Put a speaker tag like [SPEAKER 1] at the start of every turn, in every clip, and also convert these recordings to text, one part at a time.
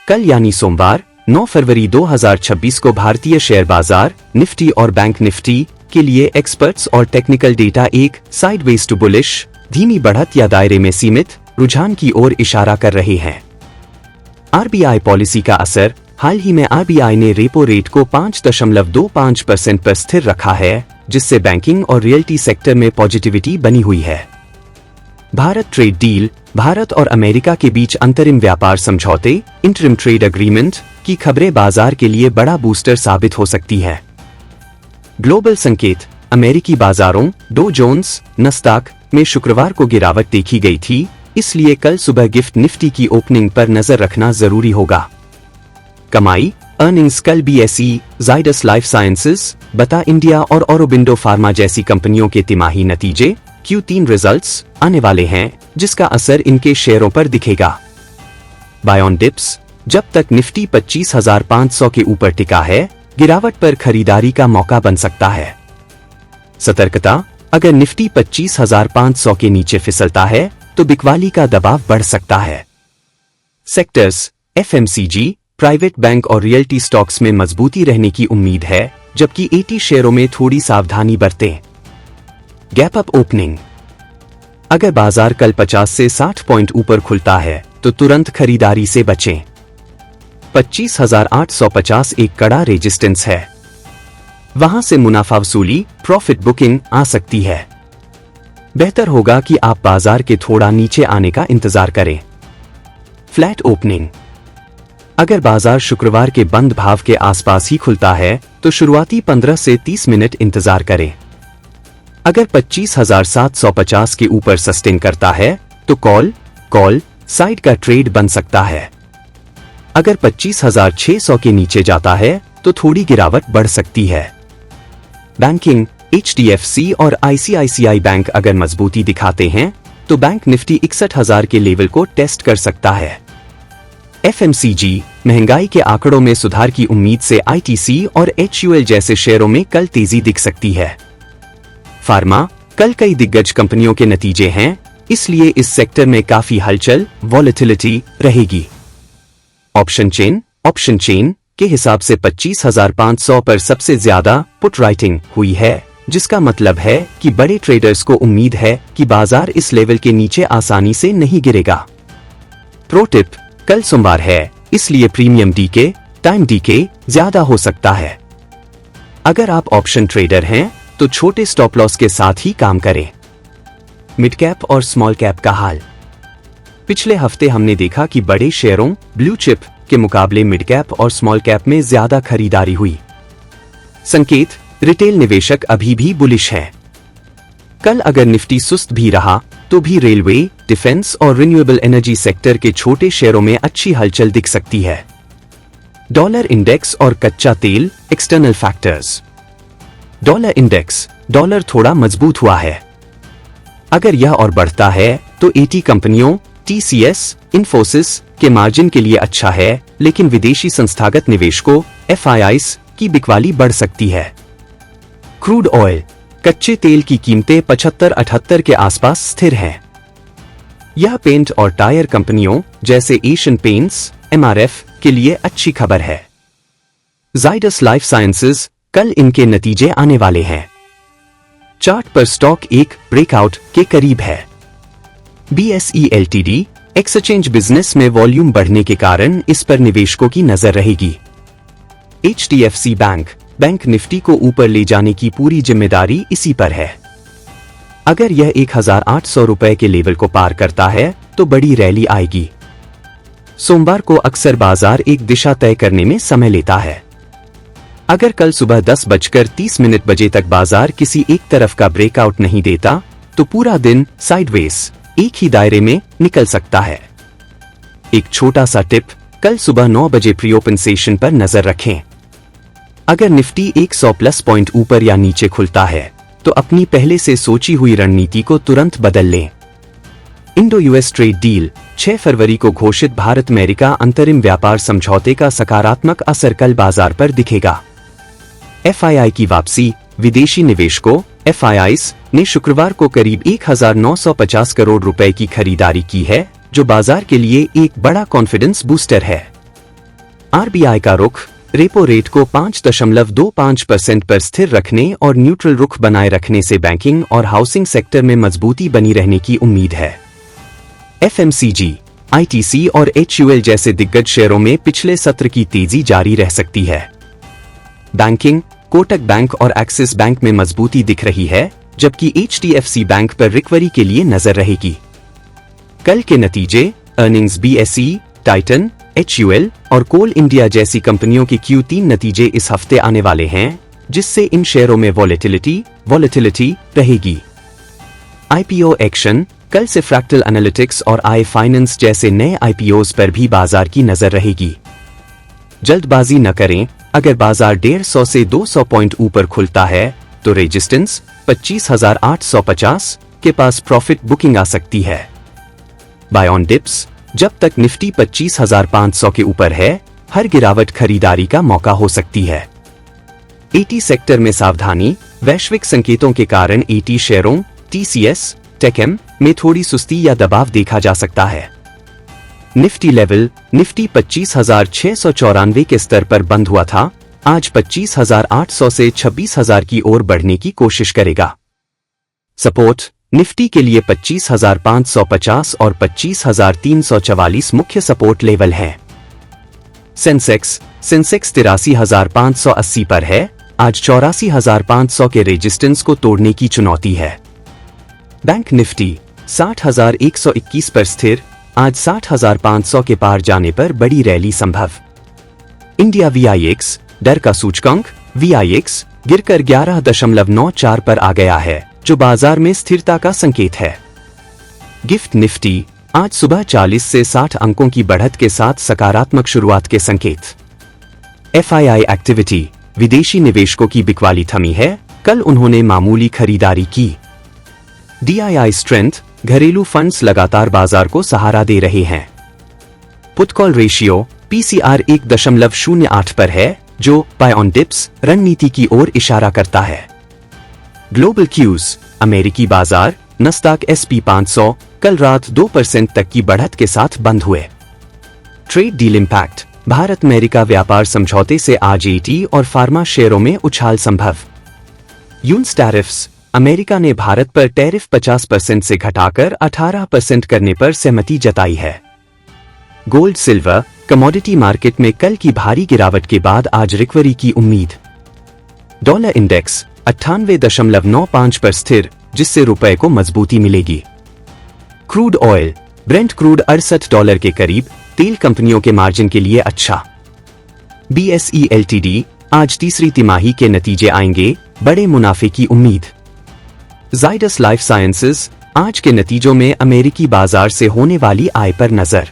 [SPEAKER 1] कल यानी सोमवार 9 फरवरी 2026 को भारतीय शेयर बाजार निफ्टी और बैंक निफ्टी के लिए एक्सपर्ट्स और टेक्निकल डेटा एक साइडवेज टू बुलिश धीमी बढ़त या दायरे में सीमित रुझान की ओर इशारा कर रहे हैं। आरबीआई पॉलिसी का असर। हाल ही में आरबीआई ने रेपो रेट को 5.25% पर स्थिर रखा है, जिससे बैंकिंग और रियल्टी सेक्टर में पॉजिटिविटी बनी हुई है। Bharat trade deal. भारत और अमेरिका के बीच अंतरिम व्यापार समझौते इंटरिम ट्रेड एग्रीमेंट की खबरें बाजार के लिए बड़ा बूस्टर साबित हो सकती है। ग्लोबल संकेत। अमेरिकी बाजारों डो जोन्स नस्दाक में शुक्रवार को गिरावट देखी गई थी, इसलिए कल सुबह गिफ्ट निफ्टी की ओपनिंग पर नजर रखना जरूरी होगा। कमाई अर्निंग्स। कल बीएसई जाइडस लाइफ साइंसेज बता इंडिया और ऑरोबिंदो फार्मा जैसी कंपनियों के तिमाही नतीजे Q3 रिजल्ट्स आने वाले हैं, जिसका असर इनके शेयरों पर दिखेगा। Buy on dips. जब तक निफ्टी 25,500 के ऊपर टिका है, गिरावट पर खरीदारी का मौका बन सकता है। सतर्कता। अगर निफ्टी 25,500 के नीचे फिसलता है तो बिकवाली का दबाव बढ़ सकता है। सेक्टर्स। एफएमसीजी प्राइवेट बैंक और रियल्टी स्टॉक्स में मजबूती रहने की उम्मीद है, जबकि 80 शेयरों में थोड़ी सावधानी बरतें। Gap up opening. अगर बाजार कल 50 से 60 पॉइंट ऊपर खुलता है तो तुरंत खरीदारी से बचें। 25,850 एक कड़ा रेजिस्टेंस है, वहां से मुनाफा वसूली प्रॉफिट बुकिंग आ सकती है। बेहतर होगा कि आप बाजार के थोड़ा नीचे आने का इंतजार करें। Flat opening. अगर बाजार शुक्रवार के बंद भाव के आसपास ही खुलता है तो शुरुआती 15 से 30 मिनट इंतजार करें। अगर 25,750 के ऊपर सस्टेन करता है तो कॉल साइड का ट्रेड बन सकता है। अगर 25,600 के नीचे जाता है तो थोड़ी गिरावट बढ़ सकती है। बैंकिंग। HDFC और ICICI बैंक अगर मजबूती दिखाते हैं तो बैंक निफ्टी 61,000 के लेवल को टेस्ट कर सकता है। FMCG। महंगाई के आंकड़ों में सुधार की उम्मीद से ITC और HUL जैसे शेयरों में कल तेजी दिख सकती है। फार्मा। कल कई दिग्गज कंपनियों के नतीजे हैं, इसलिए इस सेक्टर में काफी हलचल वॉलेटिलिटी रहेगी। ऑप्शन चेन के हिसाब से 25,500 पर सबसे ज्यादा पुट राइटिंग हुई है, जिसका मतलब है कि बड़े ट्रेडर्स को उम्मीद है कि बाजार इस लेवल के नीचे आसानी से नहीं गिरेगा। Pro tip. कल सोमवार है, इसलिए प्रीमियम डीके टाइम डीके ज्यादा हो सकता है। अगर आप ऑप्शन ट्रेडर हैं तो छोटे स्टॉप लॉस के साथ ही काम करें। मिड कैप और स्मॉल कैप का हाल। पिछले हफ्ते हमने देखा कि बड़े शेयरों ब्लू चिप के मुकाबले मिड कैप और स्मॉल कैप में ज्यादा खरीदारी हुई। संकेत। रिटेल निवेशक अभी भी बुलिश है। कल अगर निफ्टी सुस्त भी रहा तो भी रेलवे डिफेंस और रिन्यूएबल एनर्जी सेक्टर के छोटे शेयरों में अच्छी हलचल दिख सकती है। डॉलर इंडेक्स और कच्चा तेल external factors. Dollar index. Dollar थोड़ा मजबूत हुआ है। अगर यह और बढ़ता है तो 80 कंपनियों TCS इन्फोसिस के मार्जिन के लिए अच्छा है, लेकिन विदेशी संस्थागत निवेशकों FIIs की बिकवाली बढ़ सकती है। Crude oil. कच्चे तेल की कीमतें 75-78 के आसपास स्थिर हैं। यह पेंट और टायर कंपनियों जैसे एशियन पेंट्स MRF के लिए अच्छी खबर है। Zydus life sciences. कल इनके नतीजे आने वाले हैं। चार्ट पर स्टॉक एक ब्रेकआउट के करीब है। BSE Ltd एक्सचेंज बिजनेस में वॉल्यूम बढ़ने के कारण इस पर निवेशकों की नजर रहेगी। HDFC बैंक निफ्टी को ऊपर ले जाने की पूरी जिम्मेदारी इसी पर है। अगर यह 1,800 रुपए के लेवल को पार करता है तो बड़ी रैली आएगी। सोमवार को अक्सर बाजार एक दिशा तय करने में समय लेता है। अगर कल सुबह 10:30 बजे तक बाजार किसी एक तरफ का ब्रेकआउट नहीं देता तो पूरा दिन साइडवेज एक ही दायरे में निकल सकता है। एक छोटा सा टिप। कल सुबह 9 बजे प्री ओपन सेशन पर नजर रखें। अगर निफ्टी 100 प्लस पॉइंट ऊपर या नीचे खुलता है तो अपनी पहले से सोची हुई रणनीति को तुरंत बदल लें। Indo US trade deal. 6 फरवरी को घोषित भारत अमेरिका अंतरिम व्यापार समझौते का सकारात्मक असर कल बाजार पर दिखेगा। FII की वापसी। विदेशी निवेशकों FIIs ने शुक्रवार को करीब 1,950 करोड़ रुपए की खरीदारी की है, जो बाजार के लिए एक बड़ा कॉन्फिडेंस बूस्टर है। आरबीआई का रुख रेपो रेट को 5.25% पर स्थिर रखने और न्यूट्रल रुख बनाए रखने से बैंकिंग और हाउसिंग सेक्टर में मजबूती बनी रहने की उम्मीद है। एफएमसीजी, आईटीसी और एचयूएल जैसे दिग्गज शेयरों में पिछले सत्र की तेजी जारी रह सकती है। बैंकिंग, कोटक बैंक और एक्सिस बैंक में मजबूती दिख रही है, जबकि एचडीएफसी बैंक पर रिकवरी के लिए नजर रहेगी। कल के नतीजे अर्निंग्स बीएसई, टाइटन, एचयूएल और कोल इंडिया जैसी कंपनियों के Q3 नतीजे इस हफ्ते आने वाले हैं, जिससे इन शेयरों में वॉलेटिलिटी रहेगी। आईपीओ एक्शन, कल से फ्रैक्टल एनालिटिक्स और आई फाइनेंस जैसे नए आईपीओज पर भी बाजार की नजर रहेगी। जल्दबाजी न करें, अगर बाजार 150 से 200 पॉइंट ऊपर खुलता है तो रेजिस्टेंस 25,850 के पास प्रॉफिट बुकिंग आ सकती है। बाय ऑन डिप्स, जब तक निफ्टी 25,500 के ऊपर है, हर गिरावट खरीदारी का मौका हो सकती है। एटी सेक्टर में सावधानी, वैश्विक संकेतों के कारण एटी शेयरों टीसीएस, टेकएम में थोड़ी सुस्ती या दबाव देखा जा सकता है। निफ्टी लेवल, निफ्टी 25,694 के स्तर पर बंद हुआ था, आज 25,800 से 26,000 की ओर बढ़ने की कोशिश करेगा। सपोर्ट, निफ्टी के लिए 25,550 और 25,344 मुख्य सपोर्ट लेवल हैं। सेंसेक्स 83,580 पर है, आज 84,500 के रेजिस्टेंस को तोड़ने की चुनौती है। बैंक निफ्टी 60,121 पर स्थिर, आज 60,500 के पार जाने पर बड़ी रैली संभव। इंडिया वीआईएक्स, डर का सूचकांक वीआईएक्स गिरकर 11.94 पर आ गया है, जो बाजार में स्थिरता का संकेत है। गिफ्ट निफ्टी, आज सुबह 40 से 60 अंकों की बढ़त के साथ सकारात्मक शुरुआत के संकेत। एफआईआई एक्टिविटी, विदेशी निवेशकों की बिकवाली थमी है, कल उन्होंने मामूली खरीदारी की। डीआईआई स्ट्रेंथ, घरेलू फंड्स लगातार बाजार को सहारा दे रहे हैं। पुट कॉल रेशियो पीसीआर 1.08 पर है, जो बाय ऑन डिप्स रणनीति की ओर इशारा करता है। ग्लोबल क्यूज, अमेरिकी बाजार नस्दाक एसपी 500 कल रात 2% तक की बढ़त के साथ बंद हुए। Trade deal impact, Bharat America व्यापार समझौते से आज एटी और फार्मा शेयरों में उछाल संभव। यूएस टैरिफ्स, अमेरिका ने भारत पर टैरिफ 50% से घटाकर 18% करने पर सहमति जताई है। गोल्ड सिल्वर, कमोडिटी मार्केट में कल की भारी गिरावट के बाद आज रिकवरी की उम्मीद। डॉलर इंडेक्स 98.95 पर स्थिर, जिससे रुपए को मजबूती मिलेगी। क्रूड ऑयल, ब्रेंट क्रूड $68 के करीब, तेल कंपनियों के मार्जिन के लिए अच्छा। बीएसई एलटीडी, आज तीसरी तिमाही के नतीजे आएंगे, बड़े मुनाफे की उम्मीद। जाइडस लाइफ साइंसेज, आज के नतीजों में अमेरिकी बाजार से होने वाली आय पर नजर।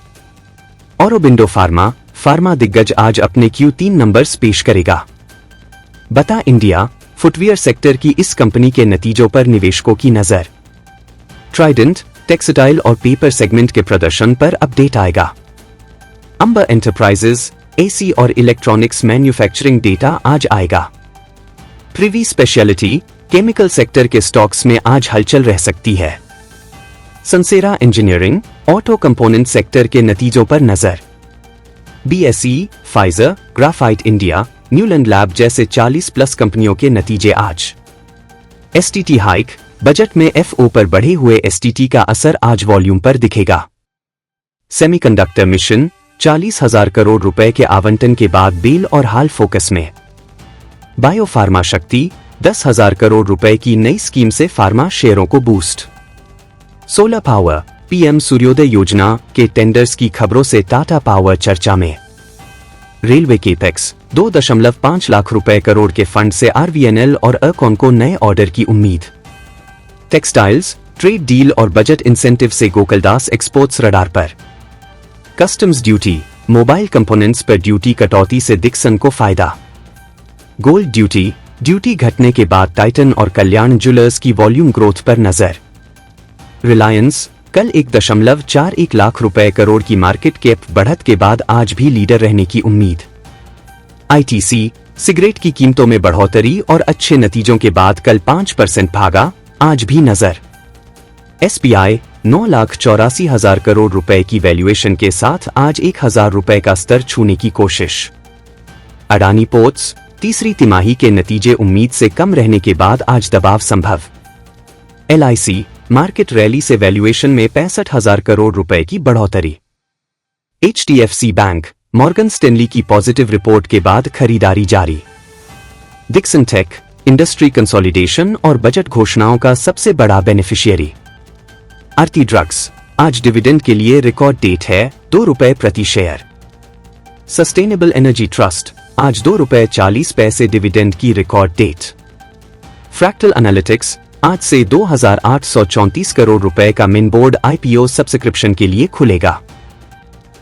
[SPEAKER 1] ऑरोबिंदो फार्मा दिग्गज आज अपने Q3 नंबर्स पेश करेगा। बता इंडिया, फुटवियर सेक्टर की इस कंपनी के नतीजों पर निवेशकों की नजर। ट्राइडेंट, टेक्सटाइल और पेपर सेगमेंट के प्रदर्शन पर अपडेट आएगा। अंबर एंटरप्राइजेज, एसी और इलेक्ट्रॉनिक्स मैन्युफैक्चरिंग डेटा आज आएगा। प्रिवी स्पेशलिटी, केमिकल सेक्टर के स्टॉक्स में आज हलचल रह सकती है। Sansera engineering, auto component sector के नतीजों पर नजर। BSE, Pfizer, graphite India, Neuland lab जैसे 40+ कंपनियों के नतीजे आज। एसटीटी हाइक, बजट में एफओ पर बढ़े हुए एसटीटी का असर आज वॉल्यूम पर दिखेगा। सेमीकंडक्टर मिशन, 40,000 करोड़ रुपए के आवंटन के बाद बेल और हाल फोकस में। बायोफार्मा शक्ति, 10,000 करोड़ रुपए की नई स्कीम से फार्मा शेयरों को बूस्ट। सोलर पावर, पीएम सूर्योदय योजना के टेंडर्स की खबरों से टाटा पावर चर्चा में। रेलवे केपेक्स, 2.5 लाख रुपए करोड़ के फंड से आरवीएनएल और अकॉन को नए ऑर्डर की उम्मीद। टेक्सटाइल्स, ट्रेड डील और बजट इंसेंटिव से गोकुलदास एक्सपोर्ट्स रडार पर। कस्टम्स ड्यूटी, मोबाइल कंपोनेंट्स पर ड्यूटी कटौती से डिक्सन को फायदा। गोल्ड ड्यूटी घटने के बाद टाइटन और कल्याण ज्वेलर्स की वॉल्यूम ग्रोथ पर नजर। रिलायंस, कल 1.41 लाख रुपए करोड़ की मार्केट कैप बढ़त के बाद आज भी लीडर रहने की उम्मीद। आईटीसी, सिगरेट की कीमतों में बढ़ोतरी और अच्छे नतीजों के बाद कल 5% भागा, आज भी नजर। एसबीआई, 9,84,000 करोड़ रुपए की वैल्यूएशन के साथ आज 1,000 रुपए का स्तर छूने की कोशिश। अडानी पोर्ट्स तीसरी तिमाही के नतीजे उम्मीद से कम रहने के बाद आज दबाव संभव। LIC मार्केट रैली से वैल्यूएशन में 65,000 करोड़ रुपए की बढ़ोतरी। HDFC बैंक मॉर्गन स्टैनली की पॉजिटिव रिपोर्ट के बाद खरीदारी जारी। डिक्सन टेक इंडस्ट्री कंसोलिडेशन और बजट घोषणाओं का सबसे बड़ा बेनिफिशियरी। आरती ड्रग्स आज डिविडेंड के लिए रिकॉर्ड डेट है, ₹2 प्रति शेयर। सस्टेनेबल एनर्जी ट्रस्ट आज ₹2.40 डिविडेंड की रिकॉर्ड डेट। फ्रैक्टल एनालिटिक्स आज से 2,834 करोड़ रुपए का मिन बोर्ड IPO सब्सक्रिप्शन के लिए खुलेगा।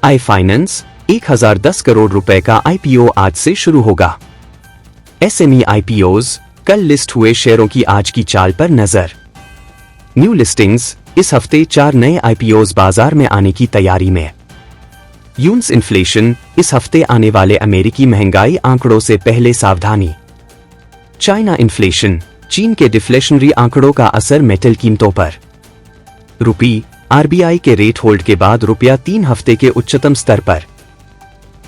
[SPEAKER 1] आई फाइनेंस 1,010 करोड़ रुपए का IPO आज से शुरू होगा। SME IPOs कल लिस्ट हुए शेयरों की आज की चाल पर नजर। न्यू लिस्टिंग्स इस हफ्ते 4 नए IPOs बाजार में आने की तैयारी में। यून्स इन्फ्लेशन इस हफ्ते आने वाले अमेरिकी महंगाई आंकड़ों से पहले सावधानी। चाइना इन्फ्लेशन चीन के डिफ्लेशनरी आंकड़ों का असर मेटल कीमतों पर। रुपी RBI के रेट होल्ड के बाद रुपया 3 हफ्ते के उच्चतम स्तर पर।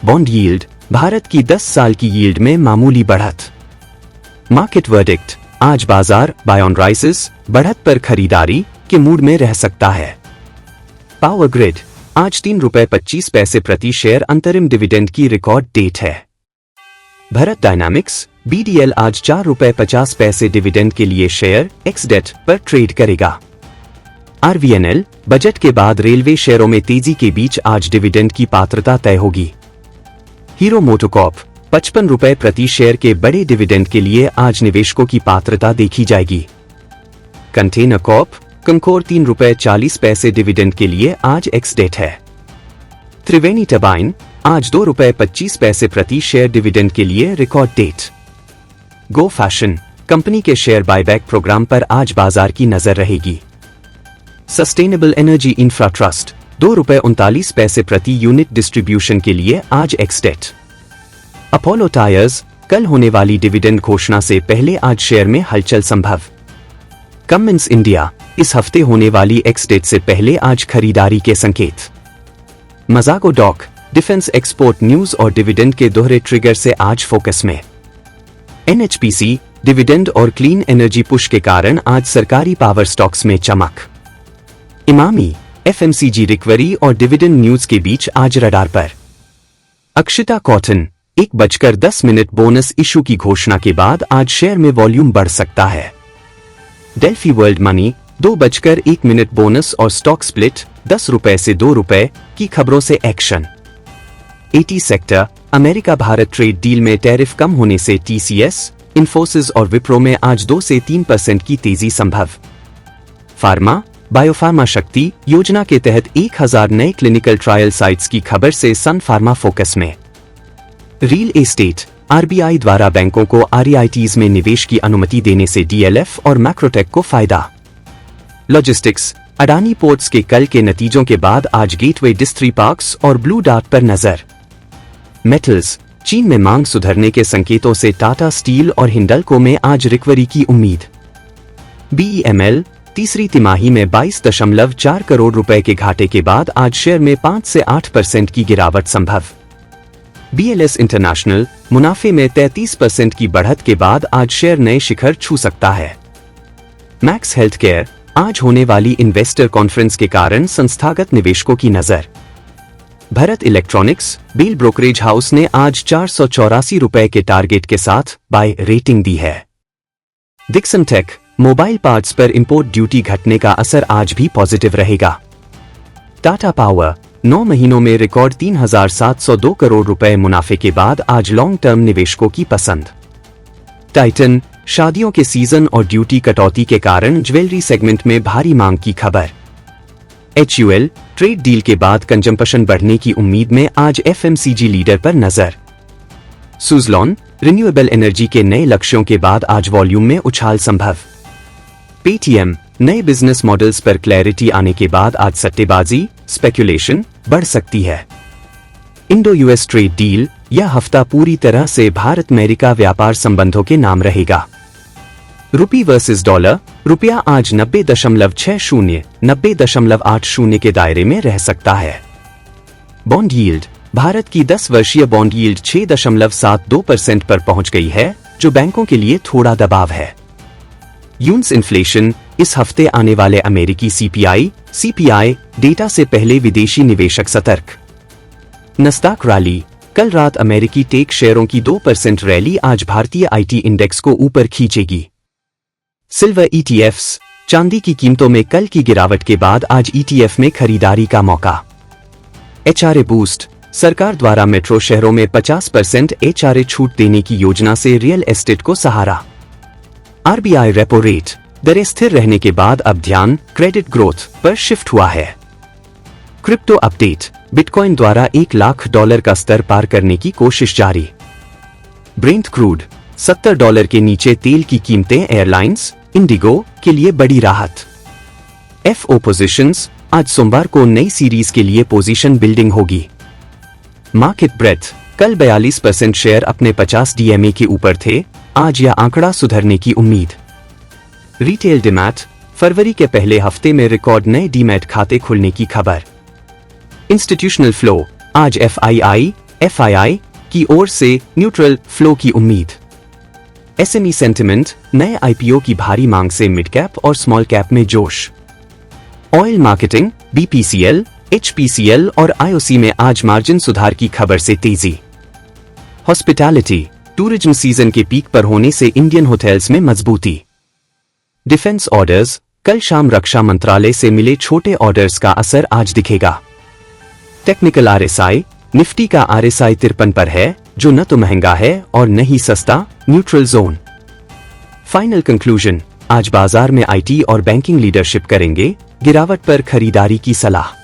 [SPEAKER 1] बॉन्ड यील्ड भारत की 10 साल की यील्ड में मामूली बढ़त। मार्केट वर्डिक्ट आज बाजार बाय ऑन राइसेस बढ़त पर खरीदारी के मूड में रह सकता है। पावर ग्रिड आज ₹3.25 प्रति शेयर अंतरिम डिविडेंड की रिकॉर्ड डेट है। भारत डायनामिक्स BDL आज ₹4.50 डिविडेंड के लिए शेयर एक्स डेट पर ट्रेड करेगा। RVNL बजट के बाद रेलवे शेयरों में तेजी के बीच आज डिविडेंड की पात्रता तय होगी। हीरो मोटोकॉर्प ₹55 प्रति शेयर के बड़े डिविडेंड के लिए आज निवेशकों की पात्रता देखी जाएगी। कंटेनर कॉर्प कंकोर ₹3.40 डिविडेंड के लिए आज एक्स डेट है। त्रिवेणी टर्बाइन आज ₹2.25 प्रति शेयर डिविडेंड के लिए रिकॉर्ड डेट। गो फैशन कंपनी के शेयर बायबैक प्रोग्राम पर आज बाजार की नजर रहेगी। सस्टेनेबल एनर्जी इंफ्रा ट्रस्ट ₹2.39 प्रति यूनिट डिस्ट्रीब्यूशन के लिए आज एक्स डेट। अपोलो टायर्स कल होने वाली डिविडेंड घोषणा से पहले आज शेयर में हलचल संभव। कमिंस इंडिया इस हफ्ते होने वाली एक्स डेट से पहले आज खरीदारी के संकेत। मजागो डॉक डिफेंस एक्सपोर्ट न्यूज और डिविडेंड के दोहरे ट्रिगर से आज फोकस में। NHPC डिविडेंड और क्लीन एनर्जी पुश के कारण आज सरकारी पावर स्टॉक्स में चमक। इमामी FMCG रिकवरी और डिविडेंड न्यूज के बीच आज रडार पर। अक्षिता कॉटन 1:10 बोनस इशू की घोषणा के बाद आज शेयर में वॉल्यूम बढ़ सकता है। डेल्फी वर्ल्ड मनी 2:01 बोनस और स्टॉक स्प्लिट ₹10 से ₹2 की खबरों से action. AT sector America Bharat trade deal में टैरिफ कम होने से TCS, इन्फोसिस और विप्रो में आज 2 से 3% की तेजी संभव। फार्मा बायोफार्मा शक्ति योजना के तहत 1,000 नए क्लिनिकल ट्रायल साइट्स की खबर से सन फार्मा फोकस में। रियल एस्टेट RBI द्वारा बैंकों को REITs में निवेश की अनुमति देने से DLF और मैक्रोटेक को फायदा। लॉजिस्टिक्स अडानी पोर्ट्स के कल के नतीजों के बाद आज गेटवे डिस्ट्री पार्क्स और ब्लू डार्ट पर नजर। मेटल्स चीन में मांग सुधरने के संकेतों से टाटा स्टील और हिंडल्को में आज रिकवरी की उम्मीद। BEML तीसरी तिमाही में 22.4 करोड़ रुपए के घाटे के बाद आज शेयर में 5 से 8% की गिरावट संभव। BLS इंटरनेशनल मुनाफे में 33% की बढ़त के बाद आज शेयर नए शिखर छू सकता है। मैक्स हेल्थकेयर आज होने वाली इन्वेस्टर कॉन्फ्रेंस के कारण संस्थागत निवेशकों की नजर। Bharat electronics BEL brokerage house ने आज ₹484 के टारगेट के साथ बाय रेटिंग दी है। डिक्सन टेक मोबाइल पार्ट्स पर इंपोर्ट ड्यूटी घटने का असर आज भी पॉजिटिव रहेगा। टाटा पावर 9 महीनों में रिकॉर्ड 3,702 करोड़ रुपए मुनाफे के बाद आज लॉन्ग टर्म निवेशकों की पसंद। टाइटन शादियों के सीजन और ड्यूटी कटौती के कारण ज्वेलरी सेगमेंट में भारी मांग की खबर। HUL ट्रेड डील के बाद कंजम्पशन बढ़ने की उम्मीद में आज FMCG लीडर पर नजर। सुज़लॉन रिन्यूएबल एनर्जी के नए लक्ष्यों के बाद आज वॉल्यूम में उछाल संभव। पेटीएम नए बिजनेस मॉडल्स पर क्लैरिटी आने के बाद आज सट्टेबाजी स्पेकुलेशन बढ़ सकती है। इंडो US ट्रेड डील यह हफ्ता पूरी तरह से भारत अमेरिका व्यापार संबंधों के नाम रहेगा। रुपी वर्सेस डॉलर। रुपया आज 90.60 90.80 के दायरे में रह सकता है। Bond yield. भारत की 10 वर्षीय बॉन्ड यील्ड 6.72% पर पहुंच गई है, जो बैंकों के लिए थोड़ा दबाव है। US inflation. इस हफ्ते आने वाले अमेरिकी सीपीआई डेटा से पहले विदेशी निवेशक सतर्क। नस्दाक रैली। कल रात अमेरिकी टेक शेयरों की 2% रैली आज भारतीय आईटी इंडेक्स को ऊपर खींचेगी। Silver ETFs. चांदी की कीमतों में कल की गिरावट के बाद आज ईटीएफ में खरीदारी का मौका। HRA boost. सरकार द्वारा मेट्रो शहरों में 50% एचआरए छूट देने की योजना से रियल एस्टेट को सहारा। RBI repo rate. दरें स्थिर रहने के बाद अब ध्यान क्रेडिट ग्रोथ पर शिफ्ट हुआ है। Crypto update. बिटकॉइन द्वारा $1,00,000 का स्तर पार करने की कोशिश जारी। Brent crude. $70 के नीचे तेल की कीमतें एयरलाइंस इंडिगो के लिए बड़ी राहत। FO positions. आज सोमवार को नई सीरीज के लिए पोजीशन बिल्डिंग होगी। Market breadth. कल 42% शेयर अपने 50 डीएमए के ऊपर थे, आज यह आंकड़ा सुधरने की उम्मीद। Retail demat. फरवरी के पहले हफ्ते में रिकॉर्ड नए डीमैट खाते खुलने की खबर। Institutional flow. आज एफआईआई की ओर से न्यूट्रल फ्लो की उम्मीद। SME sentiment. नए आईपीओ की भारी मांग से मिड कैप और स्मॉल कैप में जोश। Oil marketing. बीपीसीएल, एचपीसीएल और आईओसी में आज मार्जिन सुधार की खबर से तेजी। हॉस्पिटैलिटी। टूरिज्म सीजन के पीक पर होने से इंडियन होटल्स में मजबूती। Defence orders. कल शाम रक्षा मंत्रालय से मिले छोटे ऑर्डर्स का असर आज दिखेगा। Technical RSI. निफ्टी का आरएसआई 53 पर है, जो न तो महंगा है और न ही सस्ता, न्यूट्रल जोन। Final conclusion. आज बाजार में आईटी और बैंकिंग लीडरशिप करेंगे, गिरावट पर खरीदारी की सलाह।